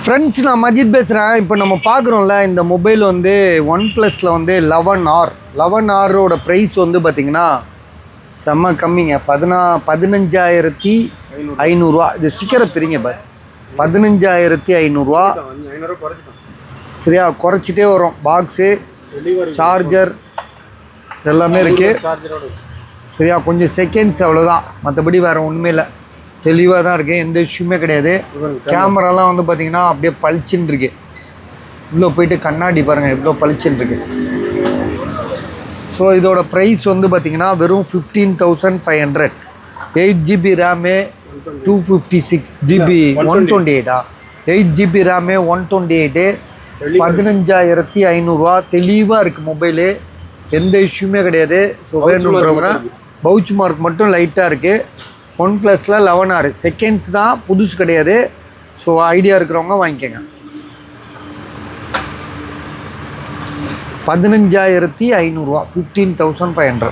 Friends, நான் மஜித் பேசுகிறேன். இப்போ நம்ம பார்க்குறோம்ல, இந்த மொபைல் வந்து ஒன் ப்ளஸில் வந்து 11R ப்ரைஸ் வந்து பார்த்திங்கன்னா செம்ம கம்மிங்க. 15,500. இது ஸ்டிக்கரை பிரிங்க பஸ். 15,500. சரியா, குறைச்சிட்டே வரும். பாக்ஸு, சார்ஜர் எல்லாமே இருக்குது. சரியா, கொஞ்சம் செகண்ட்ஸ் அவ்வளோதான், மற்றபடி வேறு ஒன்றுமே இல்லை. தெளிவாக தான் இருக்குது, எந்த இஷ்யூமே கிடையாது. கேமராலாம் வந்து பார்த்திங்கன்னா அப்படியே பளிச்சுன்னு இருக்கு. இவ்வளோ போயிட்டு கண்ணாடி பாருங்கள், இவ்வளோ பளிச்சுன்னு இருக்கு. ஸோ இதோட ப்ரைஸ் வந்து பார்த்திங்கன்னா வெறும் 15,500. 8GB RAM, 256GB 128. 8GB RAM, 128, 15,500. தெளிவாக இருக்குது மொபைலு, எந்த இஷ்யூமே கிடையாது. ஸோ வேணுன்றவங்க பவுச் மார்க் மட்டும் லைட்டாக இருக்குது. ஒன் ப்ளஸில் 11R செகண்ட்ஸ் தான், புதுசு கிடையாது. ஸோ ஐடியா இருக்கிறவங்க வாங்கிக்கோங்க. 15,500, 15,500.